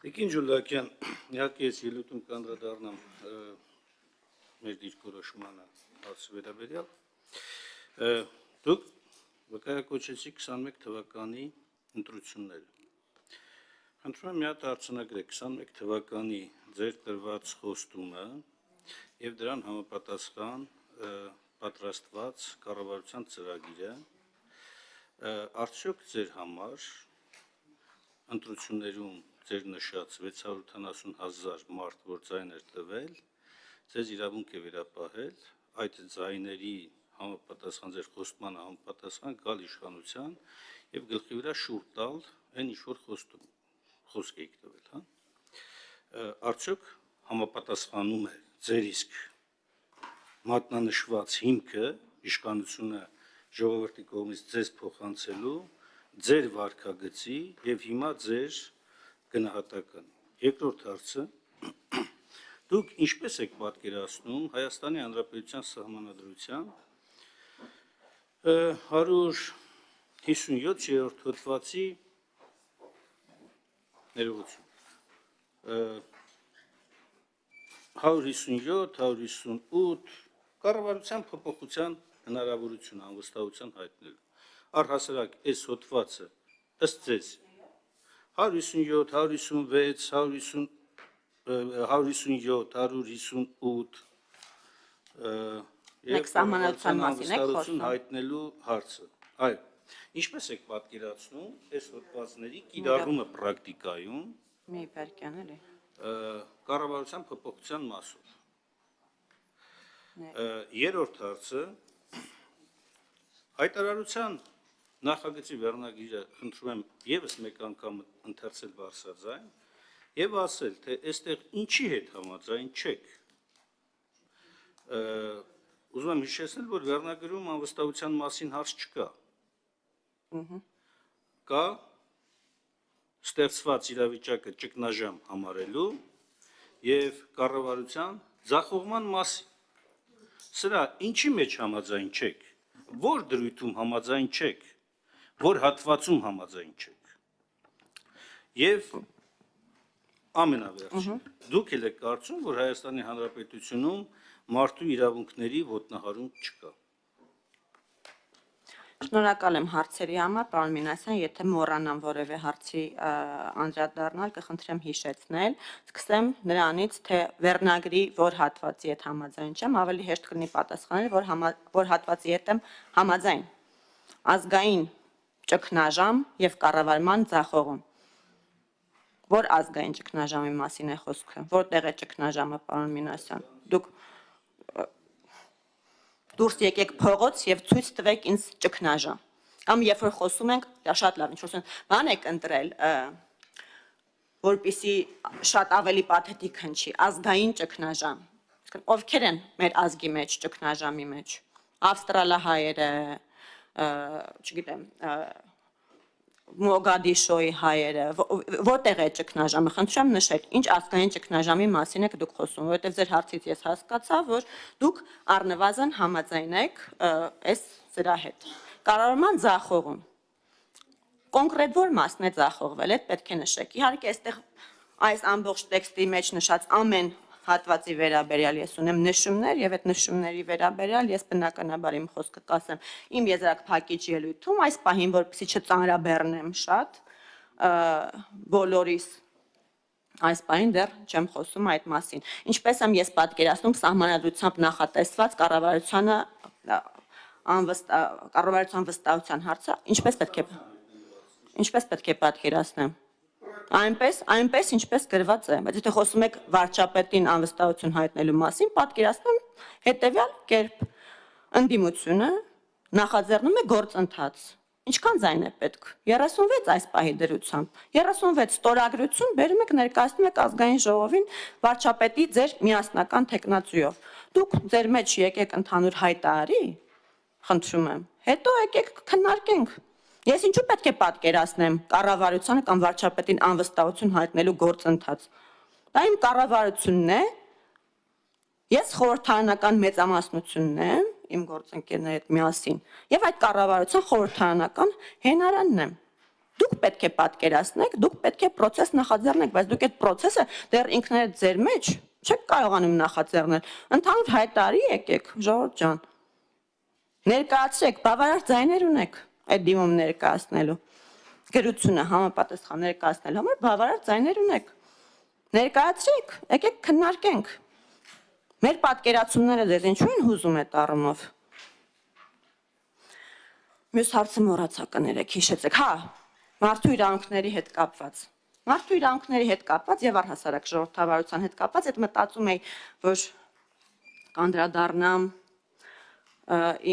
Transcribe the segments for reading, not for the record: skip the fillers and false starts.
Տիկին Ջուլակյան, իհարկե ես ելույթում կանդրադառնամ մեր դիրքորոշմանը հարցի վերաբերյալ։ Դուք վկայակոչեցիք 21 թվականի ընտրությունները։ Խնդրում եմ մի հատ արձանագրեք 21 թվականի ձեր տրված խոստումը եւ դրան համապատասխան պատրաստված կառավարության ծրագիրը արդյոք ձեր համար ընտրություններում ձեր նշած 670,000 մարդ, որ ձայն էր տվել, ձեզ իրավունք է վերապահել այդ ձայների համապատասխան ձեր խոստմանը համապատասխան գալ իշխանության եւ գլխի վրա շուռ տալ այն ինչ որ խոսք եք տվել, հա։ Արդյոք համապատասխանում է ձեր իսկ մատնանշված հիմքը իշխանությունը ժողովրդի կողմից ձեզ փոխանցելու ձեր վարքագծի եւ հիմա ձեր գնահատական։ Երկրորդ հարցը դուք ինչպես եք պատկերացնում Հայաստանի Հանրապետության Սահմանադրության 157-րդ հոդվածի ներողություն 157, 158 կառավարության փոփոխության հնարավորություն անվստահության հայտնելու։ Առհասարակ այս հոդվածը ըստ ձեզ 157, 156, 157, 158 Մեկ սահմանադրության մասին եք խոսում հայտնելու հարցը։ Այո, ինչպես եք պատկերացնում այս հոդվածների կիրառումը պրակտիկայում մի բերկյան էլի կառավարության փոփոխության մասով։ Երրորդ հարցը հայտարարության նախագծի վերնագիրը խնդրում եմ եւս մեկ անգամ ընթերցել բարձրաձայն եւ ասել, թե այստեղ ինչի հետ համաձայն չեք։ Ուզում եմ հիշեցնել, որ վերնագրում անվստահության մասին հարց չկա։ Կա ստեղծված իրավիճակը ճգնաժամ համարելու եւ կառավարության ձախողման մասին։ Սրա ինչի մեջ համաձայն չեք, որ դրույթում համաձայն չեք, որ հատվածում համաձայն չեք։ Եվ ամենավերջին, դուք եք կարծում, որ Հայաստանի Հանրապետությունում մարդու իրավունքների ոտնահարում չկա։ Շնորհակալ եմ հարցերի համար, պարոն Մինասյան, եթե մոռանամ որևէ հարցի անդրադառնալ, կխնդրեմ հիշեցնել, սկսեմ նրանից, թե վերնագրի որ հատվածի հետ համաձայն չեմ, ավելի հեշտ կլինի պատասխանել, որ հատվածի հետ եմ համաձայն։ Ազգային ճգնաժամ եւ կառավարման ձախողում։ Որ ազգային ճգնաժամի մասին է խոսքը, որտեղ է ճգնաժամը, պարոն Մինասյան։ Դուք դուրս եկեք փողոց եւ ցույց տվեք ինձ ճգնաժամ։ Կամ երբ որ խոսում ենք, դա շատ լավ, ինչ որ բան եք ընտրել, որպեսզի շատ ավելի պաթետիկ հնչի, ազգային ճգնաժամ։ Ովքեր են մեր ազգի մեջ ճգնաժամի մեջ։ Ավստրալահայերը, չգիտեմ, Մոգադիշոյի հայերը, որտեղ է ճգնաժամը, խնդրեմ նշեք, ինչ ազգային ճգնաժամի մասին եք դուք խոսում, որովհետև ձեր հարցից ես հասկացա, որ դուք առնվազն համաձայն եք այս սրա հետ։ Կառավարման ձախողում։ Կոնկրետ որ մասն է ձախողվել, այդ պետք է նշեք։ Իհարկե, այստեղ այս ամբողջ տեքստի մեջ նշած ամեն հատվածի վերաբերյալ ես ունեմ նշումներ եւ այդ նշումների վերաբերյալ ես բնականաբար իմ խոսքը կասեմ իմ եզրակ փակիչ ելույթում այս պահին որպեսզի չծանրաբեռնեմ շատ բոլորիս այս պահին դեռ չեմ խոսում այդ մասին ինչպես եմ ես պատկերացնում սահմանադրությամբ նախատեսված կառավարության վստահության հարցը ինչպես պետք է պատկերացնեմ Այնպես ինչպես գրված է, բայց եթե խոսում եք վարչապետին անվստահություն հայտնելու մասին, պատկերացնում հետևյալ կերպ ընդդիմությունը նախաձեռնում է գործընթաց։ Ինչքան ձայն է պետք։ 36 այս պահի դրությամբ։ 36 ստորագրություն բերում եք ներկայացնում եք ազգային ժողովին վարչապետի ձեր միասնական թեկնածուով։ Դուք ձեր մեջ եկեք ընդհանուր հայտարարի, խնդրում եմ։ Հետո եկեք քննարկենք։ Ես ինչու պետք է պատկերացնեմ կառավարությանը կամ վարչապետին անվստահություն հայտնելու գործընթաց։ Դա իմ կառավարությունն է։ Ես խորհրդարանական մեծամասնությունն եմ, իմ գործընկերների հետ միասին, եւ այդ կառավարության խորհրդարանական հենարանն եմ։ Դուք պետք է պատկերացնեք, դուք պետք է process նախաձեռնեք, բայց դուք այդ process-ը դեռ ինքներդ ձեր մեջ չեք կարողանում նախաձեռնել։ Ընդհանուր հայտարարի եկեք, ժողովուրդ ջան։ Ներկայացրեք, բավարար ձայներ ունեք այդ դիմում ներկայացնելու։ Գրությունը համապատասխան ներկայացնելու համար բավարար ձայներ ունեք։ Ներկայացրեք, եկեք քննարկենք։ Մեր պատկերացումները ձեզ ինչու են հուզում այդ առումով։ Մյուս հարցը մոռացա կներեք, հիշեցեք, հա, մարդու իրավունքների հետ կապված։ Մարդու իրավունքների հետ կապված եւ առհասարակ ժողովրդավարության հետ կապված այդ մտածում էի, որ կանդրադառնամ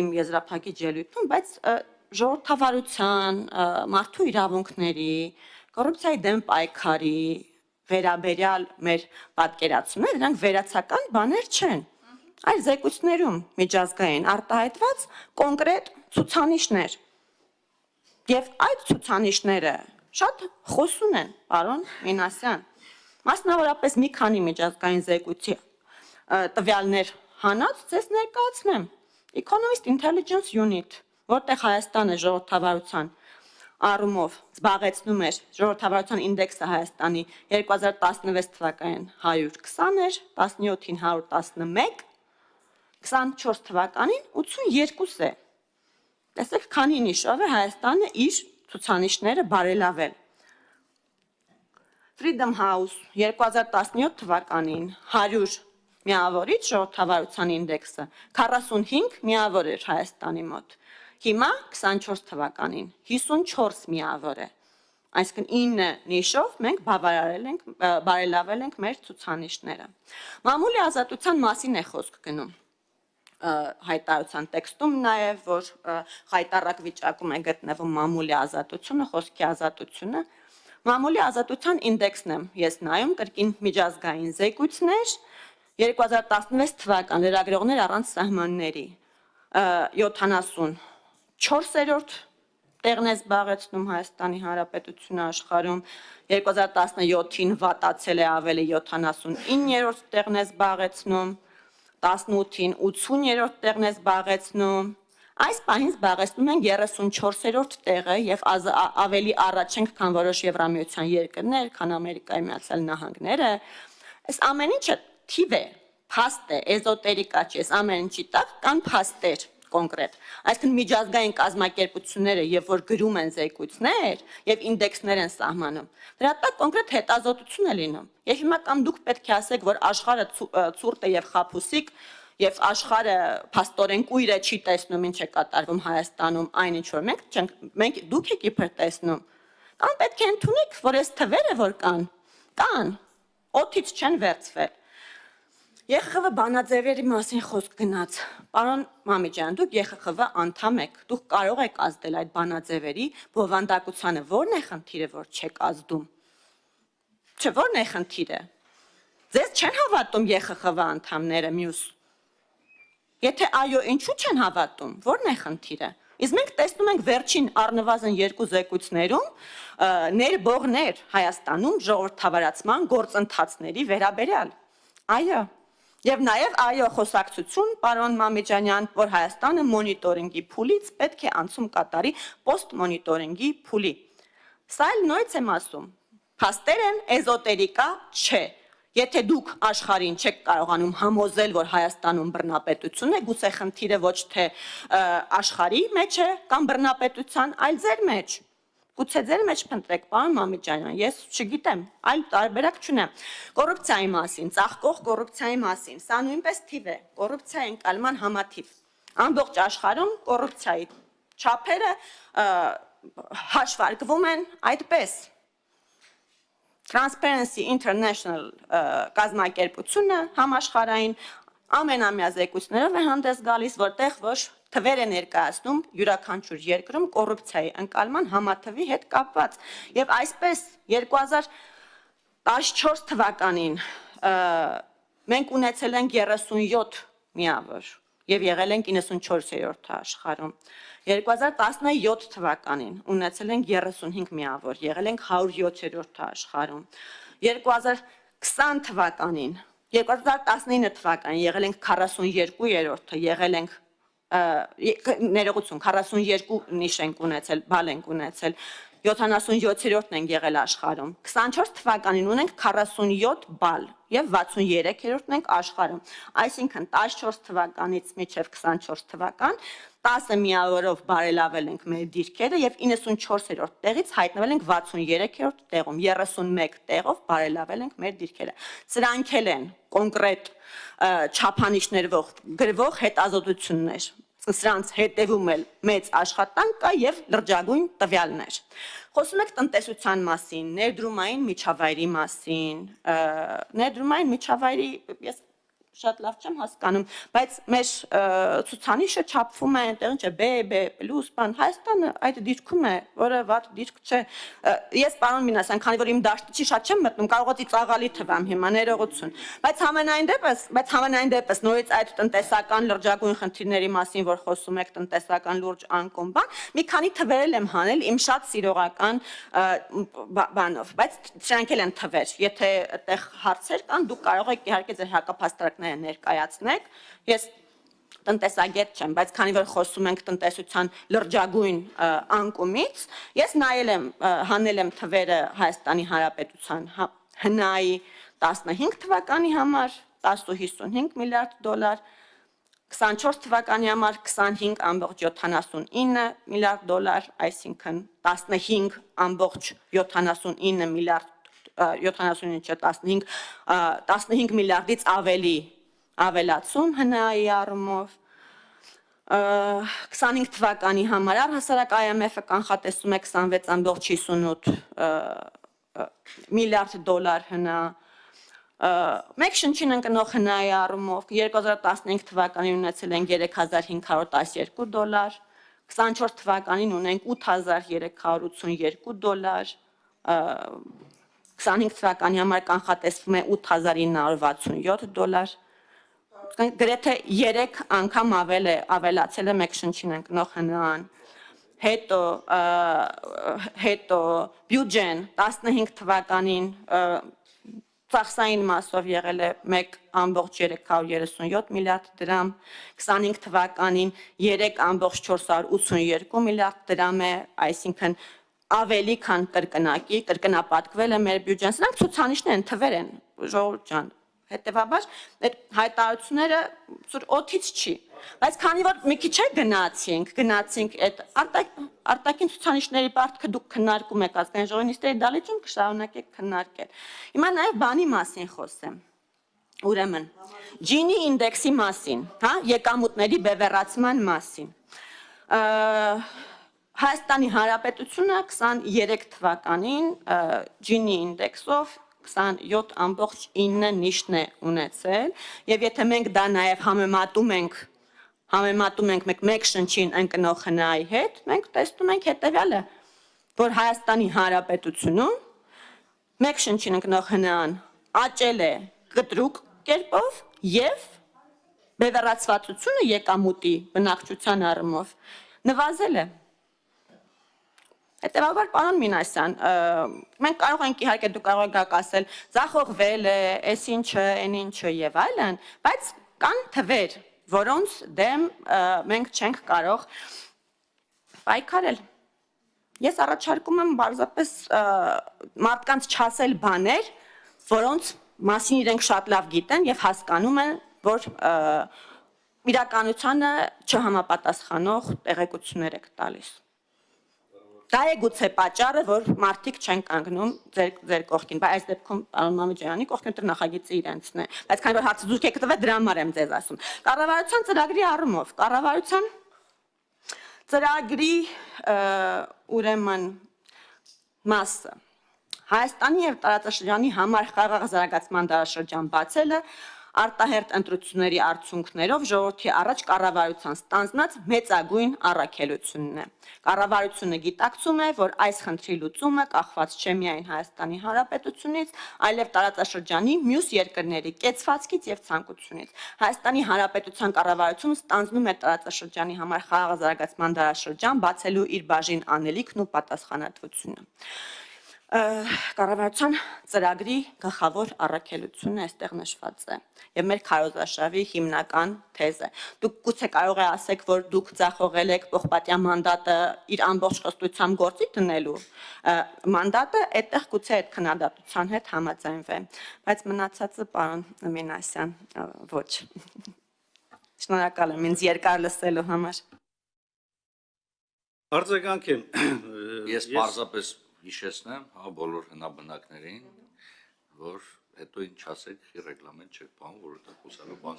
իմ եզրափակիչ ելույթում, բայց ժողովրդավարության, մարդու իրավունքների, կոռուպցիայի դեմ պայքարի վերաբերյալ մեր պատկերացումները, դրանք վերացական բաներ չեն։ Այլ զեկույցներում միջազգային արտահայտված կոնկրետ ցուցանիշներ։ Եվ այդ ցուցանիշները շատ խոսուն են, պարոն Մինասյան։ Մասնավորապես մի քանի միջազգային զեկույցի տվյալներ հանած ձեզ ներկայացնեմ։ Economist Intelligence Unit, որտեղ Հայաստանը ժողովրդավարության առումով զբաղեցնում էր ժողովրդավարության ինդեքսը Հայաստանի 2016 թվականին 120 էր, 17-ին 111, 24 թվականին 82 է։ Տեսեք, քանի նիշով է Հայաստանը իր ցուցանիշները բարելավել։ Freedom House 2017 թվականին 100 միավորից ժողովրդավարության ինդեքսը 45 միավոր էր Հայաստանի մոտ։ Հիմա 24 թվականին 54 միավոր է։ Այսինքն 9 նիշով մենք բարելավել ենք մեր ցուցանիշները։ Մամուլի ազատության մասին է խոսք գնում հայտարարության տեքստում նաև, որ խայտառակ վիճակում է գտնվում մամուլի ազատությունը, խոսքի ազատությունը։ Մամուլի ազատության ինդեքսն եմ ես նայում, կրկին միջազգային զեկույցներ, 2016 թվական լրագրողներ առանց սահմանների 74-րդ տեղն է զբաղեցնում Հայաստանի Հանրապետությունը աշխարհում, 2017-ին վատացել է ավելի 79-րդ տեղն է զբաղեցնում, 18-ին 80-րդ տեղն է զբաղեցնում, այս պահին զբաղեցնում են 34-րդ տեղը եւ ավելի առաջ ենք, քան որոշ Եվրամիության երկրներ, քան Ամերիկայի Միացյալ Նահանգները։ Այս ամեն ինչը թիվ է, փաստ է, էզոտերիկա չէ, ամեն ինչի տակ կան փաստեր կոնկրետ։ Այսինքն միջազգային կազմակերպությունները, երբ որ գրում են զեկույցներ եւ ինդեքսներ են սահմանում, դրա տակ կոնկրետ հետազոտություն է լինում։ Եվ հիմա կամ դուք պետք է ասեք, որ աշխարհը ցուրտ է եւ խաբուսիկ, եւ աշխարհը փաստորեն կույր է, չի տեսնում ինչ է կատարվում Հայաստանում, այնինչ որ մենք դուք եք իբր տեսնում։ Կամ պետք է ընդունեք, որ այս թվերը որ կան, օդից չեն վերցվել։ ԵԽԽՎ բանաձևերի մասին խոսք գնաց։ Պարոն Մամիջյան, դուք ԵԽԽՎ անդամ եք, դուք կարող եք ազդել այդ բանաձևերի բովանդակությանը, ո՞րն է խնդիրը, որ չեք ազդում։ Չէ, ո՞րն է խնդիրը։ Ձեզ չեն հավատում ԵԽԽՎ անդամները մյուս։ Եթե այո, ինչու չեն հավատում, ո՞րն է խնդիրը։ Իսկ մենք տեսնում ենք վերջին առնվազն 2 զեկույցներում ներբողներ Հայաստանում ժողովրդավարացման գործընթացների վերաբերյալ։ Այո, եւ նաեւ այո խոսակցություն, պարոն Մամիջանյան, որ Հայաստանը մոնիտորինգի փուլից պետք է անցում կատարի post-մոնիտորինգի փուլի։ Սա էլ նույնց եմ ասում։ Փաստեր են, էզոտերիկա չէ։ Եթե դուք աշխարհին չեք կարողանում համոզել, որ Հայաստանում բռնապետություն է, գուցե խնդիրը ոչ թե աշխարհի մեջ է կամ բռնապետության, այլ ձեր մեջ։ Գուցե ձեր մեջ փնտրեք, պարոն Մամիջանյան, ես չգիտեմ, այլ տարբերակ չունեմ։ Կոռուպցիայի մասին, ծաղկող կոռուպցիայի մասին, սա նույնպես թիվ է, կոռուպցիայի ընկալման համաթիվ։ Ամբողջ աշխարհում կոռուպցիայի չափերը հաշվարկվում են այդպես։ Transparency International կազմակերպությունը համաշխարհային ամենամյա զեկույցներով է հանդես գալիս, որտեղ որ թվեր է ներկայացնում յուրաքանչյուր երկրում կոռուպցիայի ընկալման համաթվի հետ կապված։ Եվ այսպես 2014 թվականին մենք ունեցել ենք 37 միավոր եւ եղել ենք 94-րդը աշխարհում։ 2017 թվականին ունեցել ենք 35 միավոր, եղել ենք 107-րդը աշխարհում։ 2020 թվականին, 2019 թվականին եղել ենք 42-րդը, եղել ենք ներողություն 42 նիշ ենք ունեցել, բալ ենք ունեցել։ 77-րդն ենք եղել աշխարհում։ 24 թվականին ունենք 47 բալ եւ 63-րդն ենք աշխարհում։ Այսինքն 14 թվականից մինչեւ 24 թվական 10 միավորով բարելավել ենք մեր դիրքերը եւ 94-րդ տեղից հայտնվել ենք 63-րդ տեղում, 31 տեղով բարելավել ենք մեր դիրքերը։ Սրանք են կոնկրետ չափանիշներով գրվող հետազոտություններ։ Սրանց հետևում էլ մեծ աշխատանք կա եւ լրջագույն տվյալներ։ Խոսում ենք տնտեսության մասին, ներդրումային միջավայրի մասին, ներդրումային միջավայրի ես շատ լավ չեմ հասկանում, բայց մեր ցուցանիշը չափվում է այնտեղ ինչ է B+, բան, Հայաստանը այդ դիրքում է, որը վատ դիրք չէ։ Ես պարոն Մինասյան, քանի որ իմ դաշտի շատ չեմ մտնում, կարող է ծիծաղալի թվամ հիմա ներողություն, բայց համենայն դեպս նորից այդ տնտեսական լրջագույն խնդիրների մասին, որ խոսում եք, տնտեսական լուրջ անկում բան, մի քանի թվեր եմ հանել իմ շատ սիրողական բանով, բայց սրանք էլ են թվեր, եթե այդտեղ հարցեր կան, դուք կարող եք իհարկե ձեր հակապաստարկները ներկայացնեք, ես տնտեսագետ չեմ, բայց քանի որ խոսում ենք տնտեսության լրջագույն անկումից, ես հանել եմ թվերը Հայաստանի Հանրապետության ՀՆԱ-ի 15 թվականի համար 10.55 միլիարդ դոլար, 24 թվականի համար 25.79 միլիարդ դոլար, այսինքն 15.79 միլիարդ 15 միլիարդից ավելի ավելացում ՀՆԱ-ի առումով 25 թվականի համար առհասարակ IMF-ը կանխատեսում է 26.58 միլիարդ դոլար ՀՆԱ մեկ շնչին ընկնող ՀՆԱ-ի առումով 2015 թվականին ունեցել ենք 3512 դոլար 24 թվականին ունենք 8382 դոլար 25 թվականի համար կանխատեսվում է 8967 դոլար գրեթե 3 անգամ ավելացել է մեկ շնչին ընկնող ՀՆԱ-ն հետո բյուջեն 15 թվականին ծախսային մասով եղել է 1.337 միլիարդ դրամ 25 թվականին 3.482 միլիարդ դրամ է այսինքն ավելի քան կրկնապատկվել է մեր բյուջեն սրանք ցուցանիշներ են թվեր են ժողովուրդ ջան հետեւաբար այդ հայտարարությունները ծուր օթից չի բայց քանի որ մի քիչ գնացինք այդ արտաքին ցուցանիշների պարտքը դուք քննարկում եք ազգային ժողովի նիստերի դալիճում կշարունակեք քննարկել հիմա նաև բանի մասին խոսեմ ուրեմն Gini ինդեքսի մասին հա եկամուտների բևեռացման մասին Հայաստանի Հանրապետությունը 23 թվականին Gini ինդեքսով 27.9 նիշն է ունեցել եւ եթե մենք դա նաեւ համեմատում ենք մեկ շնչին ընկնող ՀՆԱ-ի հետ մենք տեսնում ենք հետեւյալը որ Հայաստանի Հանրապետությունում մեկ շնչին ընկնող ՀՆԱ-ն աճել է կտրուկ կերպով եւ բևեռացվածությունը եկամուտի բնակչության առումով նվազել է Հետևաբար պարոն Մինասյան, մենք կարող ենք իհարկե դուք կարող եք ասել, ձախողվել է, այս ինչը, այն ինչը եւ այլն, բայց կան թվեր, որոնց դեմ մենք չենք կարող պայքարել։ Ես առաջարկում եմ բարձրապես մարդկանց չասել բաներ, որոնց մասին իրենք շատ լավ գիտեն եւ հասկանում են, որ իրականությանը չհամապատասխանող տեղեկություններ եք տալիս։ Դա է գուցե պատճառը, որ մարդիկ չեն կանգնում ձեր կողքին, բայց այս դեպքում պարոն Մամեջյանի կողքին նախագիծը իրենցն է, բայց քանի որ հարցը դուք եք տվել դրա համար եմ ձեզ ասում։ Կառավարության ծրագրի առումով, կառավարության ծրագրի ուրեմն մասը Հայաստանի եւ տարածաշրջանի համար խաղաղ զարգացման դարաշրջան բացելը արտահերտ ընտրությունների արդյունքներով ժողովրդի առաջ կառավարության ստանձնած մեծագույն առաքելությունն է։ Կառավարությունը գիտակցում է, որ այս խնդրի լուծումը կախված չէ միայն Հայաստանի Հանրապետությունից, այլև տարածաշրջանի մյուս երկրների կեցվածքից եւ ցանկությունից։ Հայաստանի Հանրապետության կառավարությունը ստանձնում է տարածաշրջանի համար խաղաղ զարգացման դարաշրջան բացելու իր բաժին անելիքն ու պատասխանատվությունը։ Կառավարության ծրագրի գլխավոր առաքելությունը այստեղ նշված է եւ մեր քարոզարշավի հիմնական թեզը։ Դուք գուցե կարող է ասեք, որ դուք ձախողել եք Պողպատյան մանդատը իր ամբողջ խստությամբ գործի դնելու։ Մանդատը այդտեղ գուցե այդ քննադատության հետ համաձայնվե, բայց մնացածը պարոն Մինասյան ոչ։ Շնորհակալ եմ ինձ երկար լսելու համար։ Արձագանք եմ։ Ես պարզապես հիշեցնեմ, հա, բոլոր հնաբնակներին, որ հետո ինչ ասեք, ռեգլամենտ չեք բան, որովհետև խոսալու բան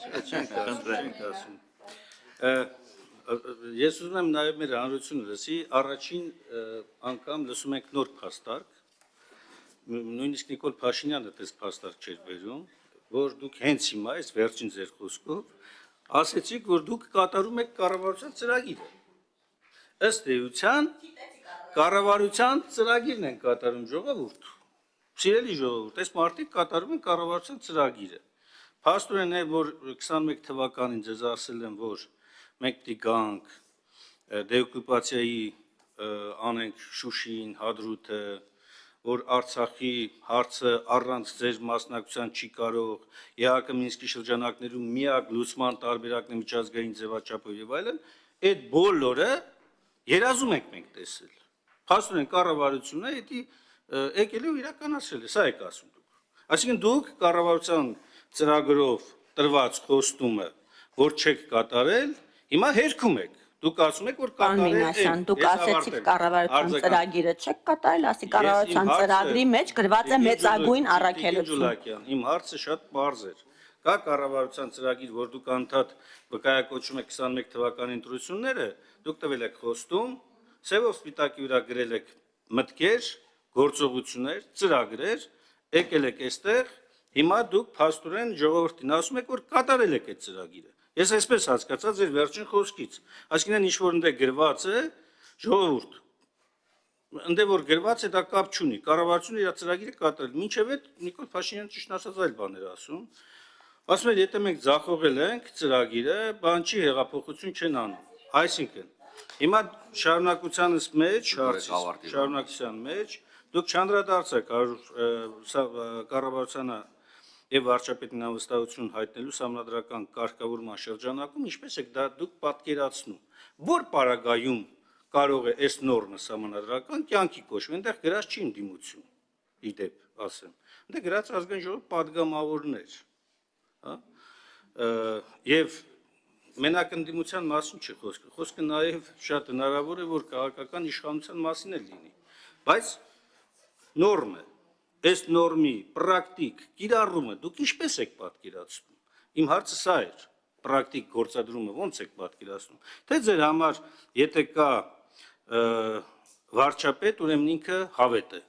Ես ուզում եմ նաև մեր հանրությունը լսի, առաջին անգամ լսում ենք նոր փաստարկ, նույնիսկ Նիկոլ Փաշինյանը դες փաստարկ չէր բերում, որ դուք հենց հիմա այս վերջին ձեր խոսքով ասեցիք, որ դուք կատարում եք կառավարության ծրագիրը։ Ըստ էության կառավարության ծրագիրն են կատարում ժողովուրդ։ Սիրելի ժողովուրդ, այս մարդիկ կատարում են կառավարության ծրագիրը։ Փաստորեն է, որ 21 թվականին ձեզ ասել եմ, որ մենք դիգանք դեօկուպացիայի անենք Շուշին, Հադրութը, որ Արցախի հարցը առանց ձեր մասնակցության չի կարող, ԵԱՀԿ Մինսկի շրջանակներում միակ լուսման տարբերակն է միջազգային ձևաչափով եւ այլն, այդ բոլորը երազում ենք մենք տեսել։ Փաստորեն կառավարությունը դա եկել ու իրականացրել է, սա եք ասում դուք։ Այսինքն դուք կառավարության ծրագրով տրված խոստումը, որ չեք կատարել, հիմա հերքում եք։ Դուք ասում եք, որ կատարել եք։ Դուք ասեցիք կառավարության ծրագիրը չեք կատարել, ասի կառավարության ծրագրի մեջ գրված է մեծագույն առաքելություն։ Իմ հարցը շատ պարզ էր։ Կա կառավարության ծրագիր, որ դուք անդադ վկայակոչում եք 21 թվականի ընտրությունները, դուք տվել եք խոստում, սևով սպիտակի վրա գրել եք մտքեր, գործողություններ, ծրագրեր, եկել եք այստեղ, հիմա դուք փաստորեն ժողովրդին ասում եք, որ կատարել եք այդ ծրագիրը։ Ես այսպես հասկացա ձեր վերջին խոսքից։ Այսինքն ինչ որ ընդ գրված է, ժողովուրդ, ընդ որ գրված է, դա կապ չունի, կառավարությունը իր ծրագիրը կատարել։ Մինչև այդ Նիկոլ Փաշինյանը ճիշտ ասած այլ բաներ ասում։ Ասում է, եթե մենք ձախողել ենք ծրագիրը, բան չի, հեղափոխություն չեն անում։ Այսինքն, հիմա շարունակությանս մեջ, շարունակության մեջ դուք չանդրադարձեք կառավարությանը եւ վարչապետին անվստահություն հայտնելու համանդրական կարգավորման շրջանակում, ինչպես եք դա դուք պատկերացնում, որ պարագայում կարող է այս նորմը համանդրական կյանքի կոչվել, այնտեղ գրած չի ընդդիմություն, իդեպ ասեմ, այնտեղ գրած ազգային ժողովի падգամավորներ, հա, եւ մենակ ընդդիմության մասին չի խոսքը, խոսքը նաեւ շատ հնարավոր է, որ քաղաքական իշխանության մասին էլ լինի, բայց նորմը, այս նորմի պրակտիկ կիրառումը դուք ինչպես եք պատկերացնում, իմ հարցը սա էր, պրակտիկ գործադրումը ոնց եք պատկերացնում, թե ձեր համար եթե կա վարչապետ, ուրեմն ինքը հավետ է,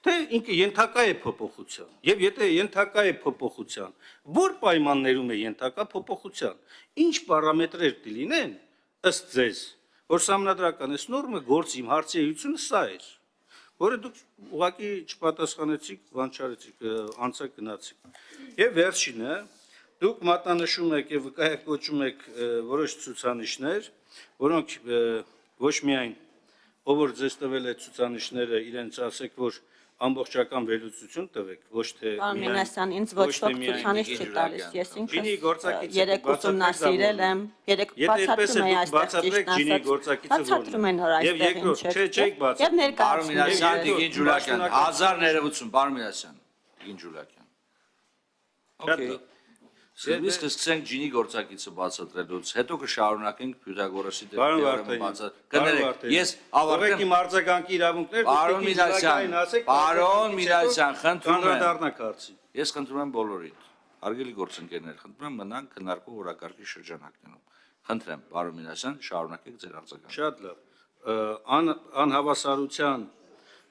թե ինքը ենթակա է փոփոխության, եւ եթե ենթակա է փոփոխության, որ պայմաններում է ենթակա փոփոխության, ինչ պարամետրեր կլինեն, ըստ ձեզ, որ համանդրական այս նորմը գործի, իմ հարցի էությունը սա էր, որը դուք ուղղակի չպատասխանեցիք, բան չարեցիք, անցակ գնացիք։ Եվ վերջինը, դուք մատնանշում եք եւ վկայակոչում եք որոշ ցուցանիշներ, որոնք ոչ միայն ով որ ձեզ տվել է ցուցանիշները, իրենց ասեք, որ ամբողջական վերլուծություն տվեք, ոչ թե Պարոն Մինասյան, ինձ ոչ ոք ցուցանիշ չի տալիս, ես ինքս երեք ուսումնասիրել եմ, երեք բացատրում եմ այստեղ բացատրում են որ այստեղ ինչ է, եւ ներկայացնում եմ։ Պարոն Մինասյան, Տիկին Ջուլակյան, 1000 ներողություն, պարոն Մինասյան, Տիկին Ջուլակյան։ Okay։ Իսկ սկսենք ջինի գործակիցը բացատրելուց, հետո կշարունակենք Պյութագորասի թեորեմը բացատրելուց։ Ես ավարտեմ իմ արձագանքի իրավունքները, Պարոն Մինասյան, խնդրում եմ։ Անդրադառնաք հարցին։ Ես խնդրում եմ բոլորիդ, հարգելի գործընկերներ, խնդրում եմ մնանք քննարկու օրակարգի շրջանակներում։ Խնդրեմ, պարոն Մինասյան, շարունակեք ձեր արձագանքը։ Շատ լավ։ Անհավասարության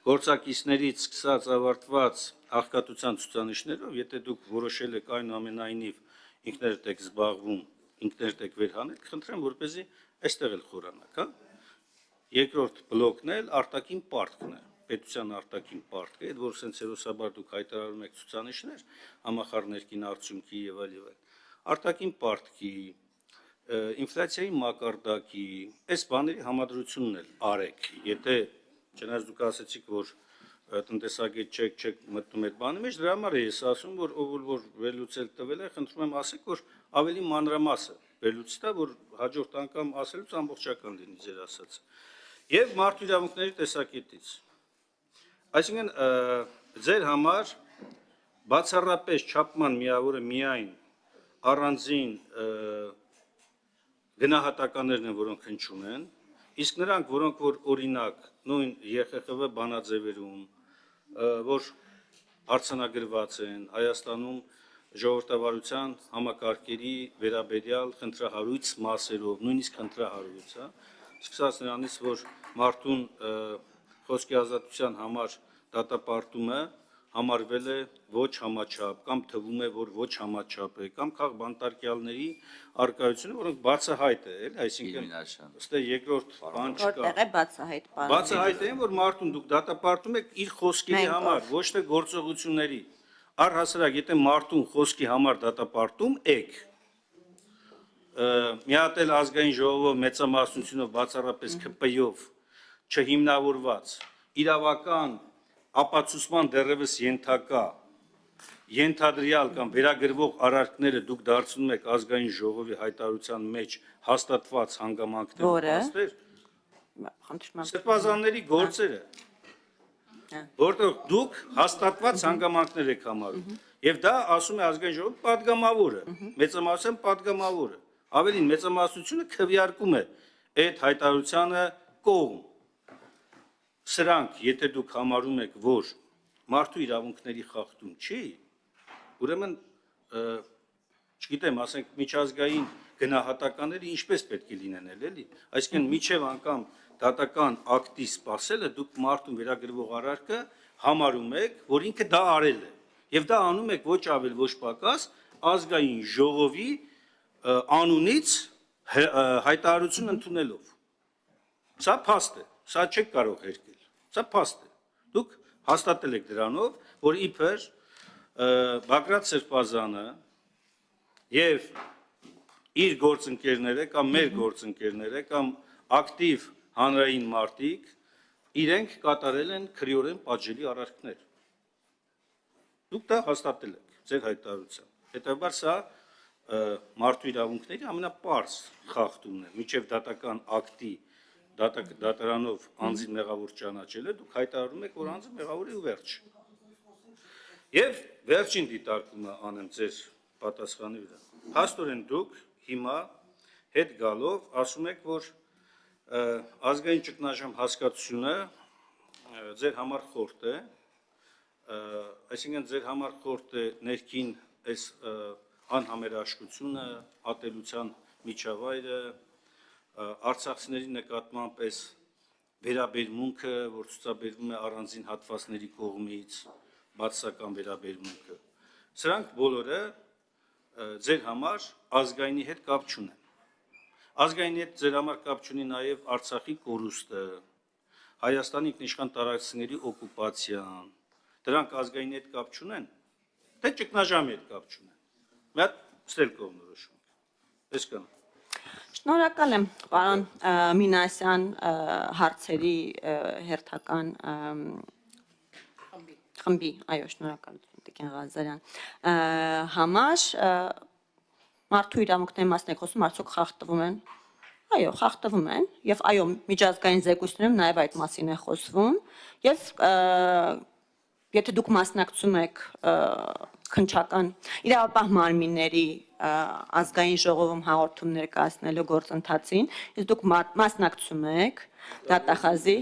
գործակիցներից սկսած ավարտված աղքատության ցուցանիշներով, եթե դուք որոշել եք այնուամենայնիվ ինքներդ եք զբաղվում, ինքներդ եք վերհանել, խնդրեմ, որպեսզի այստեղ էլ խորանաք, հա։ Երկրորդ բլոկն էլ արտաքին պարտքն է, պետության արտաքին պարտքը, այդ որ սենց հերոսաբար դուք հայտարարում եք ցուցանիշներ, համախառն ներքին արդյունքի եւ այլ եւ այլ։ Արտաքին պարտքի, ինֆլյացիայի մակարդակի, այս բաների համադրությունն էլ արեք, եթե չնայած դուք ասացիք, որ տնտեսագետ չեք մտնում այդ բանի մեջ, դրա համար է ես ասում, որ ով որ վերլուծել տվել է, խնդրում եմ ասեք, որ ավելի մանրամասը վերլուծի տա, որ հաջորդ անգամ ասելուց ամբողջական լինի ձեր ասածը։ Եվ մարդու իրավունքների տեսակետից։ Այսինքն ձեր համար բացառապես չափման միավորը միայն առանձին գնահատականներն են, որոնք հնչում են, իսկ նրանք, որոնք որ օրինակ նույն ԵԽԽՎ բանաձևերում, որ արձանագրված են Հայաստանում ժողովրդավարության համակարգերի վերաբերյալ խնդրահարույց մասերով, նույնիսկ խնդրահարույց, սկսած նրանից, որ մարդուն խոսքի ազատության համար դատապարտումը համարվել է ոչ համաչափ, կամ թվում է, որ ոչ համաչափ է, կամ քաղբանտարկյալների արկայությունը, որոնք բացահայտ է, էլի, այսինքն, ըստ երկրորդ բան չկա։ Որտեղ է բացահայտ բանը։ Բացահայտ է, որ մարդուն դուք դատապարտում եք իր խոսքերի համար, ոչ թե գործողությունների։ Առհասարակ, եթե մարդուն խոսքի համար դատապարտում եք, մի հատ էլ ազգային ժողովով մեծամասնությունով բացառապես ԿՊ-ով չհիմնավորված իրավական ապացուցման դեռևս ենթակա ենթադրյալ կամ վերագրվող արարքները դուք դարձնում եք ազգային ժողովի հայտարարության մեջ հաստատված հանգամանքներ, սրբազանների գործերը, որտեղ դուք հաստատված հանգամանքներ եք համարում, եւ դա ասում է ազգային ժողովի պատգամավորը, մեծամասնության պատգամավորը, ավելին մեծամասնությունը քվեարկում է այդ հայտարարությանը կողմ։ Սրանք, եթե դուք համարում եք, որ մարդու իրավունքների խախտում չի, ուրեմն, չգիտեմ, ասենք միջազգային գնահատականները ինչպես պետք է լինեն էլի, այսինքն միջև անգամ դատական ակտի սպասելը դուք մարդուն վերագրվող արարքը համարում եք, որ ինքը դա արել է, եւ դա անում եք ոչ ավել ոչ պակաս ազգային ժողովի անունից հայտարարություն ընդունելով։ Սա փաստ է, սա չեք կարող հերկել, սա փաստ է։ Դուք հաստատել եք դրանով, որ իբր Բագրատ Սրբազանը եւ իր գործընկերները կամ մեր գործընկերները կամ ակտիվ հանրային մարտիկ իրենք կատարել են քրեորեն պատժելի արարքներ։ Դուք դա հաստատել եք ձեր հայտարարությամբ։ Հետևաբար սա մարդու իրավունքների ամենապարզ խախտումն է, միջև դատական ակտի դատարանով անձին մեղավոր ճանաչելը, դուք հայտարարում եք, որ անձը մեղավոր է ու վերջ։ Եվ վերջին դիտարկումը անեմ ձեր պատասխանի վրա։ Փաստորեն դուք հիմա հետ գալով ասում եք, որ ազգային ճգնաժամ հասկացությունը ձեր համար խորտ է, այսինքն ձեր համար խորտ է ներքին այս անհամերաշխությունը, ատելության միջավայրը, արցախցիների նկատմամբ այս վերաբերմունքը, որ ցուցաբերվում է առանձին հատվածների կողմից, բացասական վերաբերմունքը։ Սրանք բոլորը ձեր համար ազգայինի հետ կապ չունեն։ Ազգայինի հետ ձեր համար կապ չունի նաև Արցախի կորուստը, Հայաստանի ինքնիշխան տարածքների օկուպացիան, դրանք ազգայինի հետ կապ չունեն, թե ճգնաժամի հետ կապ չունեն։ Մի հատ ստել կողմնորոշում։ Այսքան։ Շնորհակալ եմ, պարոն Մինասյան, հարցերի հերթական խմբի, այո, շնորհակալություն Տիկին Ղազարյան, համար մարդու իրավունքների մասին եք խոսում, արդյոք խախտվում են։ Այո, խախտվում են, եւ այո, միջազգային զեկույցներում նաեւ այդ մասին է խոսվում, եւ եթե դուք մասնակցում եք քննչական իրավապահ մարմինների ազգային ժողովում հաղորդում ներկայացնելու գործընթացին, իսկ դուք մասնակցում եք դատախազի։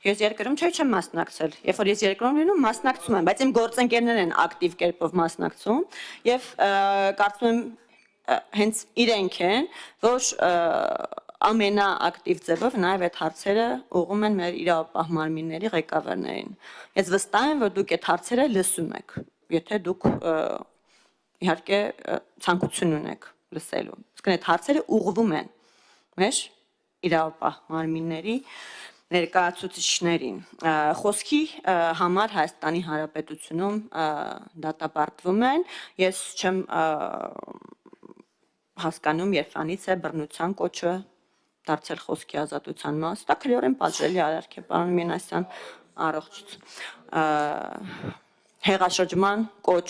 Ես երկրում չեմ մասնակցել, երբ որ ես երկրում լինում մասնակցում եմ, բայց իմ գործընկերներն են ակտիվ կերպով մասնակցում եւ կարծում եմ հենց իրենք են, որ ամենաակտիվ ձևով նաև այդ հարցերը ուղղում են մեր իրավապահ մարմինների ղեկավարներին։ Ես վստահ եմ, որ դուք այդ հարցերը լսում եք, եթե դուք իհարկե ցանկություն ունեք լսելու։ Իսկ այդ հարցերը ուղղվում են մեր իրավապահ մարմինների ներկայացուցիչներին։ Խոսքի համար Հայաստանի Հանրապետությունում դատապարտվում են, ես չեմ հասկանում, երբանից է բռնության կոչը դարձել խոսքի ազատության մաս, դա քրեորեն պատժելի արարք է, պարոն Մինասյան, առողջ հեղաշրջման կոչ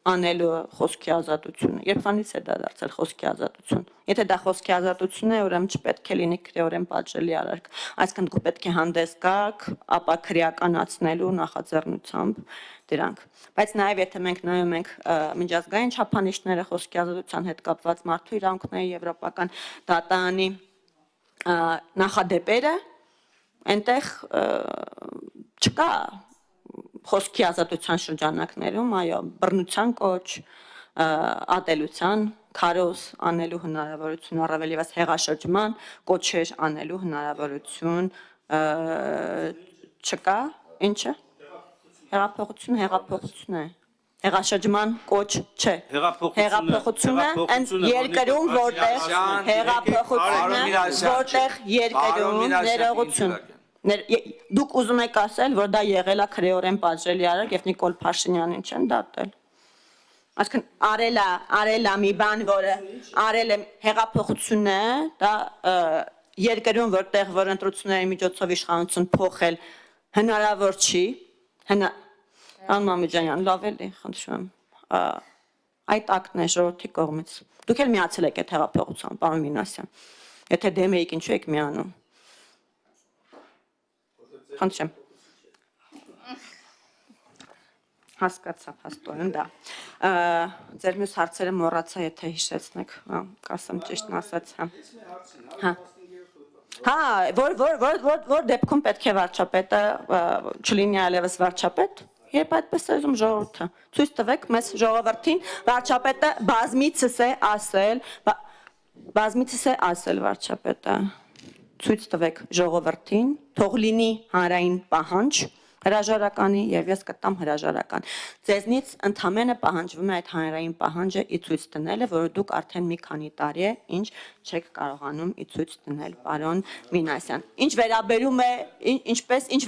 անելու խոսքի ազատությունը։ Երբանից է դա դարձել խոսքի ազատություն։ Եթե դա խոսքի ազատություն է, ուրեմն չպետք է լինի քրեորեն պատժելի արարք։ Այսինքն դուք պետք է հանդես գաք, ապա քրեականացնելու նախաձեռնությամբ դրանք։ Բայց նաև եթե մենք նայում ենք միջազգային չափանիշները խոսքի ազատության հետ կապված մարդու իրավունքների եվրոպական դատարանի նախադեպերը, այնտեղ չկա խոսքի ազատության շրջանակներում, այո, բռնության կոչ, ատելության, քարոզ անելու հնարավորություն, առավել ևս հեղաշրջման կոչեր անելու հնարավորություն չկա, ինչը։ Հեղափոխություն է։ Հեղաշրջման կոչ չէ։ Հեղափոխությունը այն երկրում, որտեղ հեղափոխությունը, որտեղ երկրում ներողություն։ Դուք ուզում եք ասել, որ դա եղել է քրեորեն պատժելի արարք եւ Նիկոլ Փաշինյանին չեն դատել։ Այսինքն արել է մի բան, որը արել է հեղափոխությունը, դա երկրում, որտեղ որ ընտրությունների միջոցով իշխանություն փոխել հնարավոր չի, Ան Մամեջանյան, լավ էլի, խնդրում եմ, այդ ակտն է ժողովրդի կողմից։ Դուք էլ միացել եք այդ հեղափոխության, պարոն Մինասյան, եթե դեմ եք, ինչու եք միանում։ Խնդրեմ։ Հասկացա, հաստորեն, դա։ Ձեր մյուս հարցերը մոռացա, եթե հիշեցնեք, կասեմ ճիշտն ասած, հա։ Հա, որ դեպքում պետք է վարչապետը չլինի այլևս վարչապետ, երբ այդպես է ուզում ժողովուրդը։ Ցույց տվեք մեզ ժողովրդին, վարչապետը բազմիցս է ասել վարչապետը։ Ցույց տվեք ժողովրդին, թող լինի հանրային պահանջ հրաժարականի եւ ես կտամ հրաժարական։ Ձեզնից ընդամենը պահանջվում է այդ հանրային պահանջը ի ցույց դնելը, որը դուք արդեն մի քանի տարի է, ինչ չեք կարողանում ի ցույց դնել, պարոն Մինասյան։ Ինչ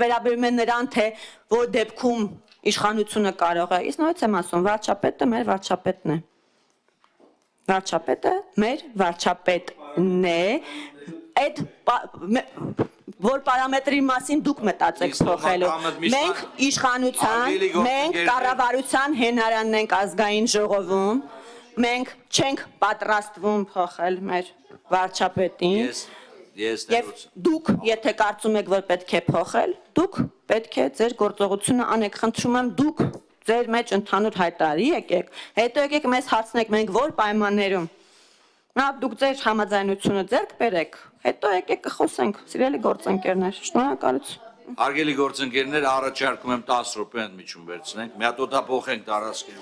վերաբերում է նրան, թե որ դեպքում իշխանությունը կարող է, իսկ նույնպես եմ ասում, վարչապետը մեր վարչապետն է։ Վարչապետը մեր վարչապետն է, այդ որ պարամետրի մասին դուք մտածեք փոխելու։ Մենք իշխանության, մենք կառավարության հենարանն ենք ազգային ժողովում, մենք չենք պատրաստվում փոխել մեր վարչապետին։ Եվ դուք, եթե կարծում եք, որ պետք է փոխել, դուք պետք է ձեր գործողությունը անեք, խնդրում եմ, դուք ձեր մեջ ընդհանուր հայտարարի եկեք, հետո եկեք մեզ հարցնեք, մենք որ պայմաններում դուք ձեր համաձայնությունը ձեռք բերեք, հետո եկեք կխոսենք, սիրելի գործընկերներ, շնորհակալություն։ Հարգելի գործընկերներ, առաջարկում եմ 10 րոպե ընդմիջում վերցնենք, մի հատ օդափոխենք տարածքին։